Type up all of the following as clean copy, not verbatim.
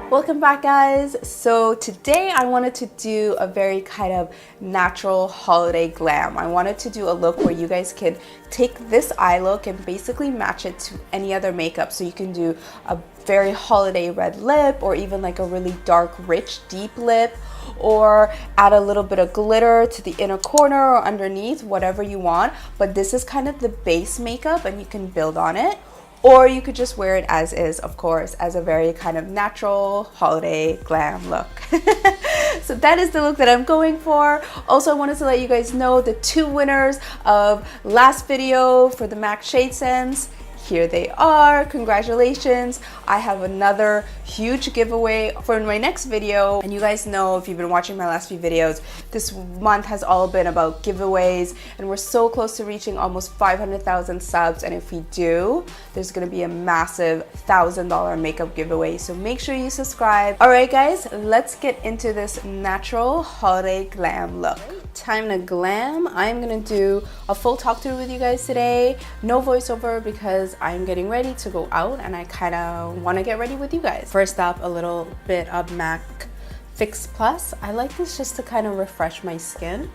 Welcome back, guys. So today I wanted to do a very kind of natural holiday glam. I wanted to do a look where you guys can take this eye look and basically match it to any other makeup. So you can do a very holiday red lip, or even like a really dark, rich, deep lip, or add a little bit of glitter to the inner corner or underneath, whatever you want. But this is kind of the base makeup and you can build on it. Or you could just wear it as is, of course, as a very kind of natural holiday glam look. So that is the look that I'm going for. Also, I wanted to let you guys know the 2 winners of last video for the MAC Shade Sense. Here they are. Congratulations. I have another huge giveaway for my next video. And you guys know, if you've been watching my last few videos, this month has all been about giveaways, and we're so close to reaching almost 500,000 subs. And if we do, there's gonna be a massive $1,000 makeup giveaway. So make sure you subscribe. All right, guys, let's get into this natural holiday glam look. Time to glam. I'm gonna do a full talk through with you guys today. No voiceover because I'm getting ready to go out and I kind of want to get ready with you guys. First up, a little bit of MAC Fix Plus. I like this just to kind of refresh my skin.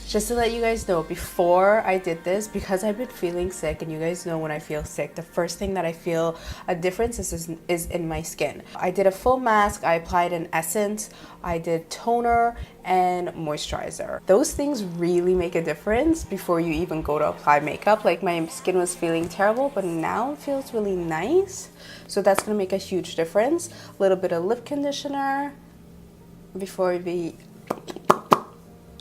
Just to let you guys know, before I did this, because I've been feeling sick, and you guys know when I feel sick, the first thing that I feel a difference is in my skin. I did a full mask, I applied an essence, I did toner and moisturizer. Those things really make a difference before you even go to apply makeup. Like, my skin was feeling terrible, but now it feels really nice. So that's gonna make a huge difference. A little bit of lip conditioner before we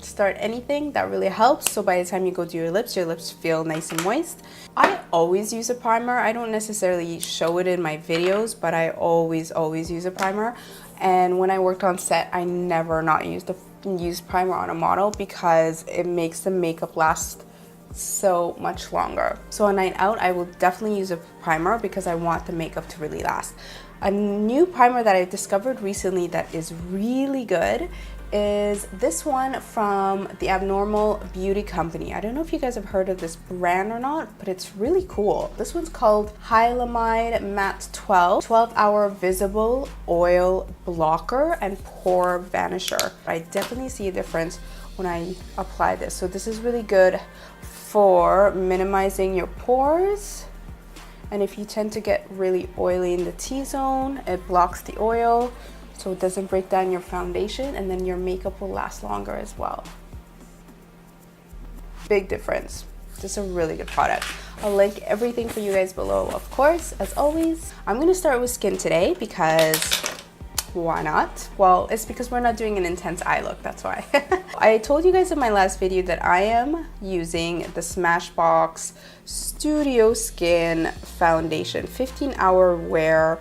start anything. That really helps. So by the time you go do your lips feel nice and moist. I always use a primer. I don't necessarily show it in my videos, but I always use a primer. And when I worked on set, I never not use primer on a model because it makes the makeup last so much longer. So a night out, I will definitely use a primer because I want the makeup to really last. A new primer that I discovered recently that is really good is this one from the Abnormal Beauty Company. I don't know if you guys have heard of this brand or not, but it's really cool. This one's called Hyaluronide Matte 12-Hour Visible Oil Blocker and Pore Vanisher. I definitely see a difference when I apply this. So this is really good for minimizing your pores. And if you tend to get really oily in the T-zone, it blocks the oil, so it doesn't break down your foundation, and then your makeup will last longer as well. Big difference. This is a really good product. I'll link everything for you guys below, of course, as always. I'm gonna start with skin today because why not? Well, it's because we're not doing an intense eye look, that's why. I told you guys in my last video that I am using the Smashbox Studio Skin Foundation 15-hour wear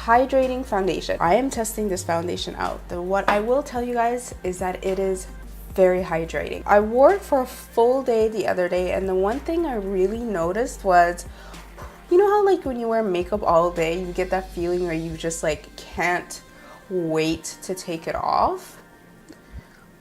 hydrating foundation. I am testing this foundation out. What I will tell you guys is that it is very hydrating. I wore it for a full day the other day, and the one thing I really noticed was, you know how like when you wear makeup all day, you get that feeling where you just like can't wait to take it off?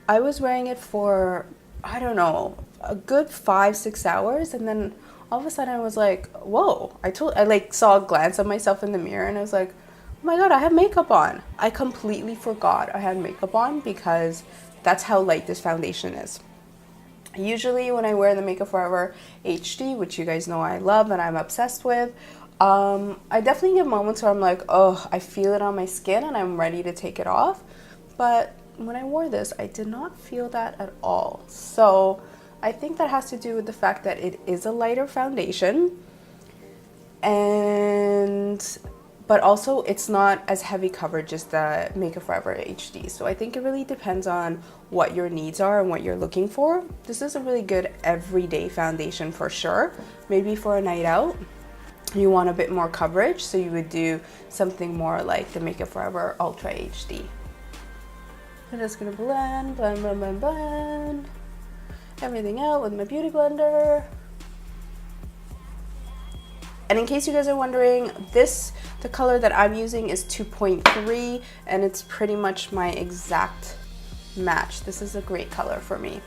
I was wearing it for, I don't know, a good 5-6 hours, and then all of a sudden I was like, whoa. I like saw a glance of myself in the mirror and I was like, oh my god, I have makeup on. I completely forgot I had makeup on because that's how light this foundation is. Usually when I wear the Makeup Forever HD, which you guys know I love and I'm obsessed with, I definitely get moments where I'm like, oh, I feel it on my skin and I'm ready to take it off. But when I wore this, I did not feel that at all. So I think that has to do with the fact that it is a lighter foundation, but also it's not as heavy coverage as the Makeup Forever HD. So I think it really depends on what your needs are and what you're looking for. This is a really good everyday foundation for sure. Maybe for a night out, you want a bit more coverage, so you would do something more like the Makeup Forever Ultra HD. I'm just gonna blend everything out with my beauty blender. And in case you guys are wondering, the color that I'm using is 2.3, and it's pretty much my exact match. This is a great color for me.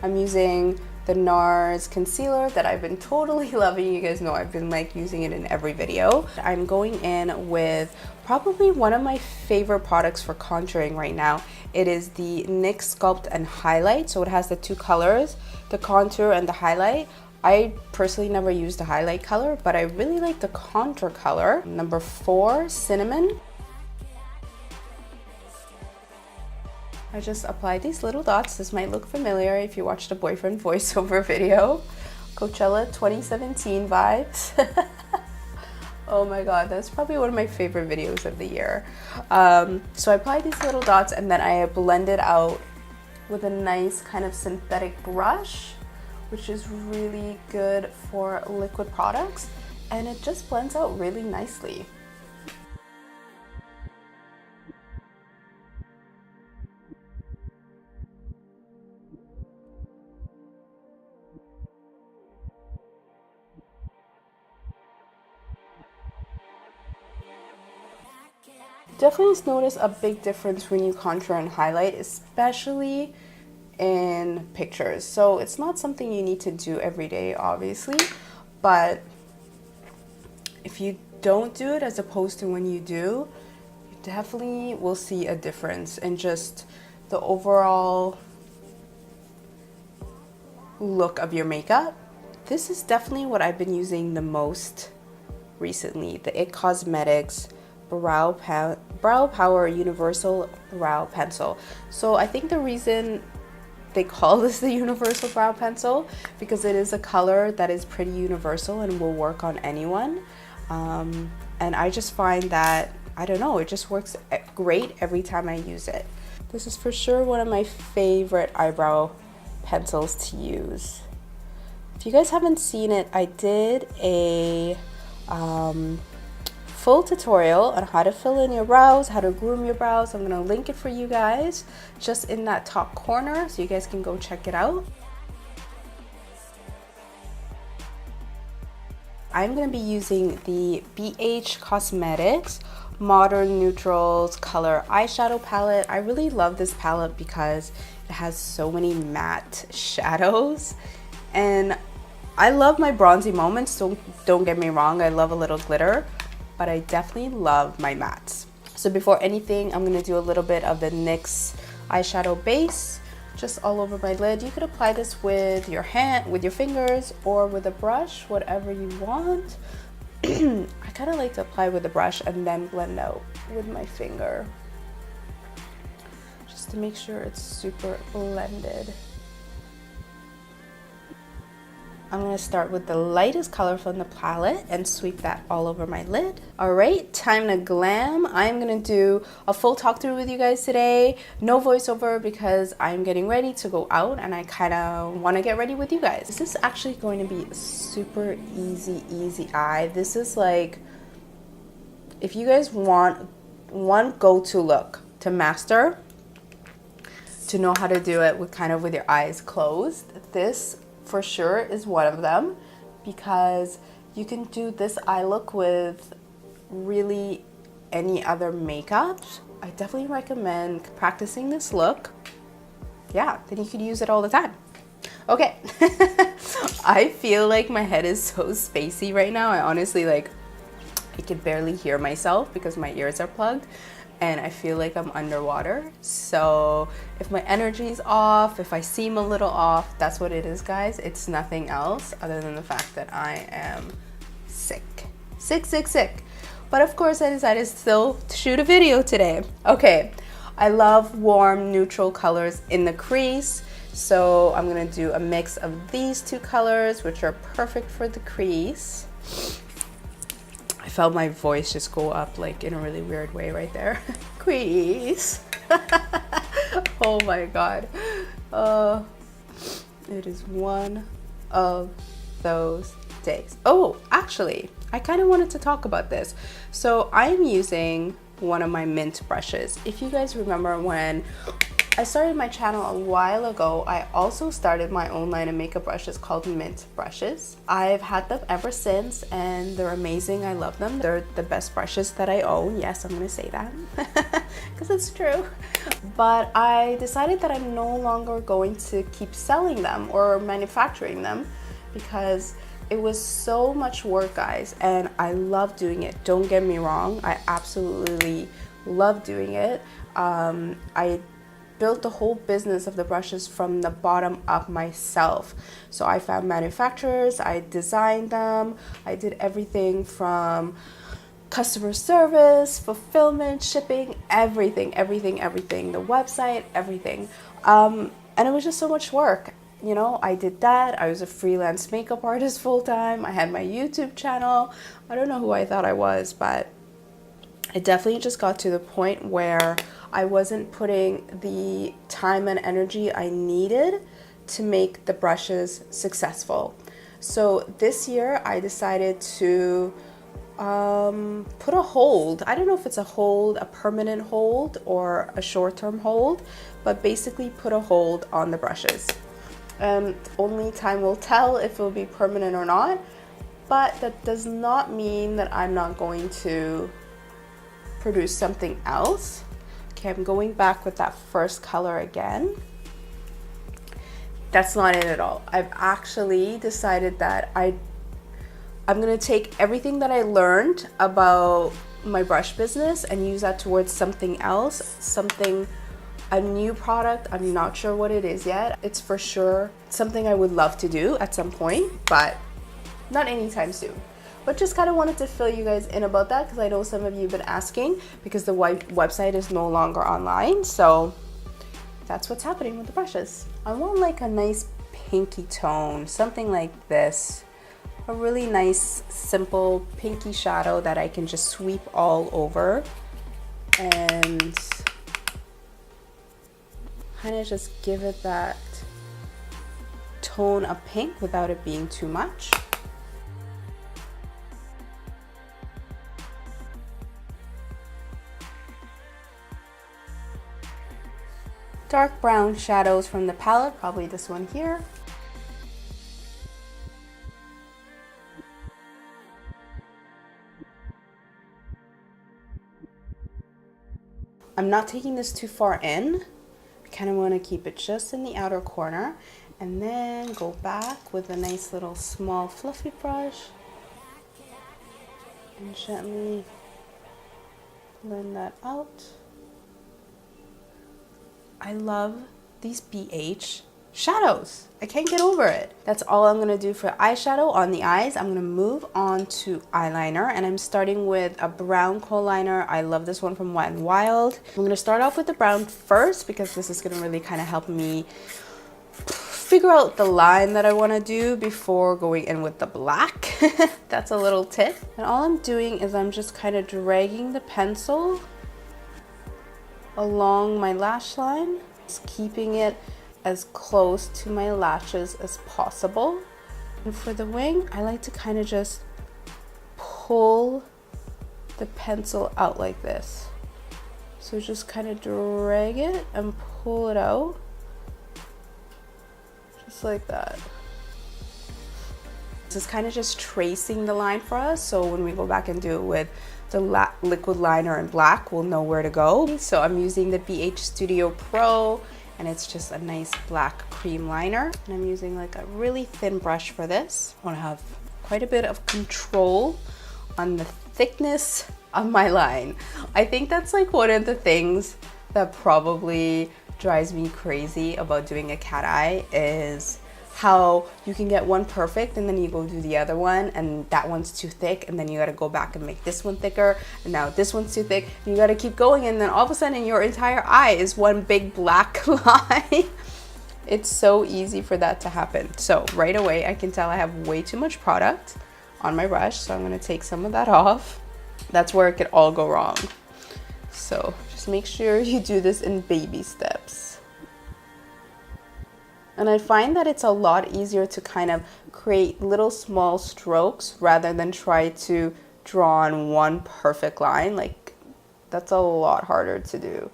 I'm using the NARS concealer that I've been totally loving. You guys know I've been like using it in every video. I'm going in with probably one of my favorite products for contouring right now. It is the NYX Sculpt and Highlight. So it has the two colors, the contour and the highlight. I personally never use the highlight color, but I really like the contour color. Number 4, Cinnamon. I just applied these little dots. This might look familiar if you watched a boyfriend voiceover video. Coachella 2017 vibes. Oh my god, that's probably one of my favorite videos of the year. So I applied these little dots and then I blended out with a nice kind of synthetic brush, which is really good for liquid products, and it just blends out really nicely. Definitely notice a big difference when you contour and highlight, especially in pictures. So it's not something you need to do every day, obviously, but if you don't do it as opposed to when you do, you definitely will see a difference in just the overall look of your makeup. This is definitely what I've been using the most recently, the IT Cosmetics Brow Power Universal Brow Pencil. So I think the reason they call this the Universal Brow Pencil because it is a color that is pretty universal and will work on anyone. And I just find that, I don't know, it just works great every time I use it. This is for sure one of my favorite eyebrow pencils to use. If you guys haven't seen it, I did a full tutorial on how to fill in your brows, how to groom your brows. I'm gonna link it for you guys just in that top corner so you guys can go check it out. I'm gonna be using the BH Cosmetics Modern Neutrals Color Eyeshadow Palette. I really love this palette because it has so many matte shadows, and I love my bronzy moments, don't get me wrong, I love a little glitter, but I definitely love my mattes. So before anything, I'm gonna do a little bit of the NYX eyeshadow base just all over my lid. You could apply this with your hand, with your fingers, or with a brush, whatever you want. I kind of like to apply with a brush and then blend out with my finger, just to make sure it's super blended. I'm going to start with the lightest color from the palette and sweep that all over my lid. All right, time to glam. I'm going to do a full talk through with you guys today. No voiceover because I'm getting ready to go out and I kind of want to get ready with you guys. This is actually going to be super easy eye. This is like, if you guys want one go-to look to master, to know how to do it with kind of with your eyes closed, this for sure is one of them, because you can do this eye look with really any other makeup. I definitely recommend practicing this look. Yeah, then you could use it all the time. Okay. I feel like my head is so spacey right now. I honestly, like, I can barely hear myself because my ears are plugged and I feel like I'm underwater. So if my energy's off, if I seem a little off, that's what it is, guys. It's nothing else other than the fact that I am sick. Sick. But of course I decided still to shoot a video today. Okay, I love warm neutral colors in the crease. So I'm gonna do a mix of these two colors, which are perfect for the crease. I felt my voice just go up like in a really weird way right there. Crease. Oh my god. It is one of those days. Oh, actually, I kind of wanted to talk about this. So I'm using one of my mint brushes. If you guys remember when I started my channel a while ago. I also started my own line of makeup brushes called Mint brushes. I've had them ever since and they're amazing. I love them. They're the best brushes that I own. Yes, I'm gonna say that because it's true. But I decided that I'm no longer going to keep selling them or manufacturing them because it was so much work, guys, and I love doing it. Don't get me wrong, I absolutely love doing it. I built the whole business of the brushes from the bottom up myself. So I found manufacturers, I designed them, I did everything from customer service, fulfillment, shipping, everything, the website, everything. And it was just so much work. You know, I did that. I was a freelance makeup artist full time. I had my YouTube channel. I don't know who I thought I was, but it definitely just got to the point where I wasn't putting the time and energy I needed to make the brushes successful. So this year I decided to put a hold. I don't know if it's a hold, a permanent hold or a short-term hold, but basically put a hold on the brushes. And only time will tell if it will be permanent or not, but that does not mean that I'm not going to produce something else. Okay, I'm going back with that first color again. That's not it at all. I've actually decided that I'm gonna take everything that I learned about my brush business and use that towards something else, a new product. I'm not sure what it is yet. It's for sure something I would love to do at some point, but not anytime soon. But just kind of wanted to fill you guys in about that because I know some of you have been asking because the website is no longer online. So that's what's happening with the brushes. I want like a nice pinky tone, something like this. A really nice, simple pinky shadow that I can just sweep all over and kind of just give it that tone of pink without it being too much. Dark brown shadows from the palette, probably this one here. I'm not taking this too far in. I kind of want to keep it just in the outer corner and then go back with a nice little small fluffy brush and gently blend that out. I love these BH shadows. I can't get over it. That's all I'm gonna do for eyeshadow on the eyes. I'm gonna move on to eyeliner and I'm starting with a brown kohl liner. I love this one from Wet n Wild. I'm gonna start off with the brown first because this is gonna really kind of help me figure out the line that I want to do before going in with the black. That's a little tip. And all I'm doing is I'm just kind of dragging the pencil along my lash line, just keeping it as close to my lashes as possible. And for the wing, I like to kind of just pull the pencil out like this. So just kind of drag it and pull it out, just like that. This is kind of just tracing the line for us, so when we go back and do it with the liquid liner in black, we'll know where to go. So I'm using the BH Studio Pro and it's just a nice black cream liner. And I'm using like a really thin brush for this. I want to have quite a bit of control on the thickness of my line. I think that's like one of the things that probably drives me crazy about doing a cat eye is how you can get one perfect and then you go do the other one and that one's too thick and then you got to go back and make this one thicker and now this one's too thick and you got to keep going and then all of a sudden your entire eye is one big black line. It's so easy for that to happen. So right away I can tell I have way too much product on my brush, so I'm going to take some of that off. That's where it could all go wrong. So just make sure you do this in baby steps. And I find that it's a lot easier to kind of create little small strokes rather than try to draw on one perfect line. Like, that's a lot harder to do.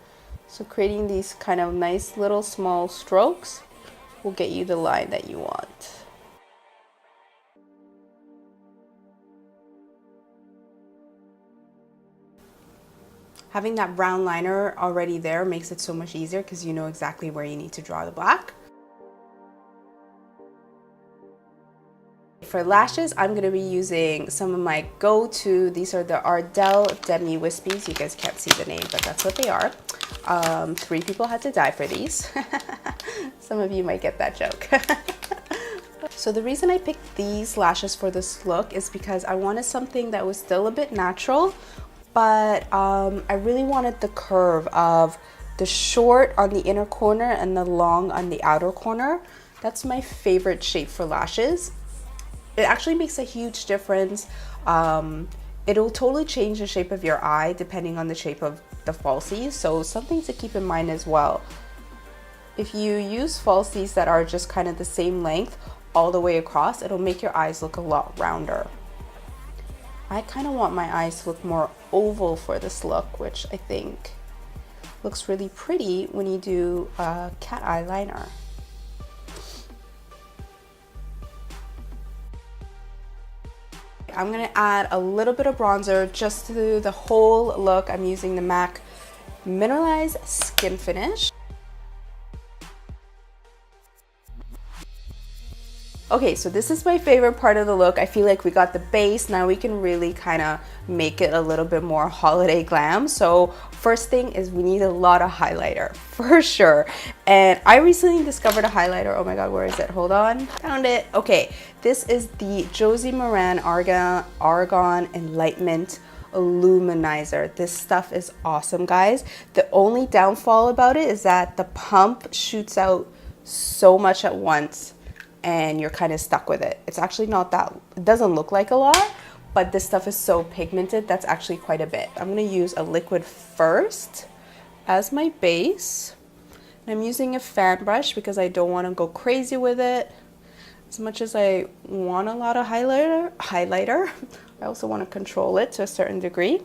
So creating these kind of nice little small strokes will get you the line that you want. Having that brown liner already there makes it so much easier because you know exactly where you need to draw the black. For lashes, I'm going to be using some of my go-to. These are the Ardell Demi Wispies. You guys can't see the name, but that's what they are. 3 people had to die for these. Some of you might get that joke. So the reason I picked these lashes for this look is because I wanted something that was still a bit natural, but I really wanted the curve of the short on the inner corner and the long on the outer corner. That's my favorite shape for lashes. It actually makes a huge difference. It'll totally change the shape of your eye depending on the shape of the falsies, so something to keep in mind as well. If you use falsies that are just kind of the same length all the way across, it'll make your eyes look a lot rounder. I kind of want my eyes to look more oval for this look, which I think looks really pretty when you do cat eyeliner. I'm gonna add a little bit of bronzer just to the whole look. I'm using the MAC Mineralized Skin Finish. Okay, so this is my favorite part of the look. I feel like we got the base. Now we can really kind of make it a little bit more holiday glam. So first thing is we need a lot of highlighter for sure. And I recently discovered a highlighter. Oh my God, where is it? Hold on, found it. Okay, this is the Josie Maran Argan Enlightenment Illuminizer. This stuff is awesome, guys. The only downfall about it is that the pump shoots out so much at once and you're kind of stuck with it. It's actually not that, it doesn't look like a lot, but this stuff is so pigmented, that's actually quite a bit. I'm gonna use a liquid first as my base. And I'm using a fan brush because I don't wanna go crazy with it. As much as I want a lot of highlighter, I also wanna control it to a certain degree.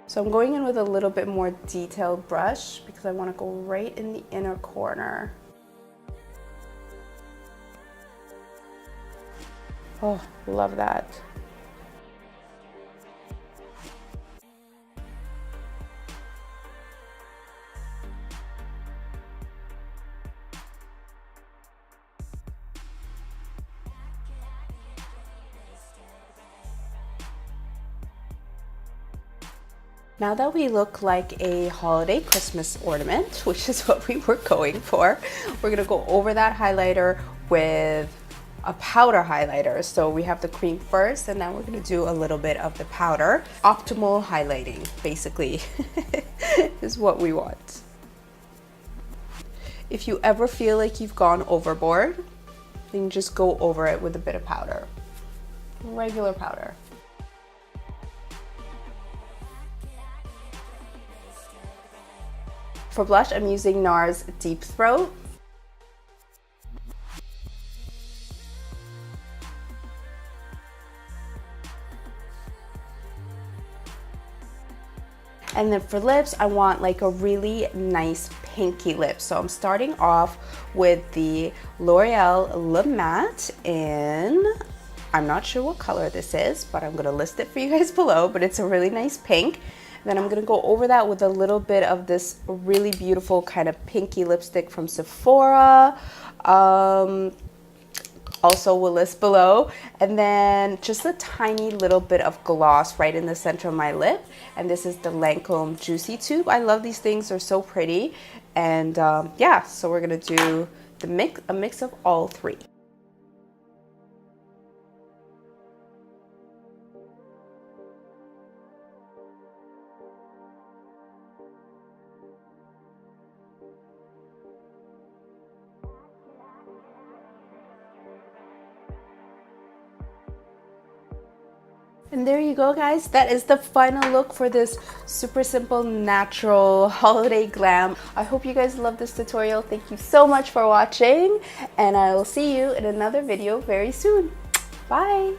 So I'm going in with a little bit more detailed brush because I want to go right in the inner corner. Oh, love that. Now that we look like a holiday Christmas ornament, which is what we were going for, we're gonna go over that highlighter with a powder highlighter. So we have the cream first, and then we're gonna do a little bit of the powder. Optimal highlighting, basically, is what we want. If you ever feel like you've gone overboard, you can just go over it with a bit of powder, regular powder. For blush, I'm using NARS Deep Throat. And then for lips, I want like a really nice pinky lip. So I'm starting off with the L'Oreal Le Matte in, I'm not sure what color this is, but I'm gonna list it for you guys below, but it's a really nice pink. Then I'm gonna go over that with a little bit of this really beautiful kind of pinky lipstick from Sephora. Also will list below. And then just a tiny little bit of gloss right in the center of my lip. And this is the Lancome Juicy Tube. I love these things, they're so pretty. And yeah, so we're gonna do a mix of all three. And there you go, guys. That is the final look for this super simple, natural holiday glam. I hope you guys love this tutorial. Thank you so much for watching, and I will see you in another video very soon. Bye!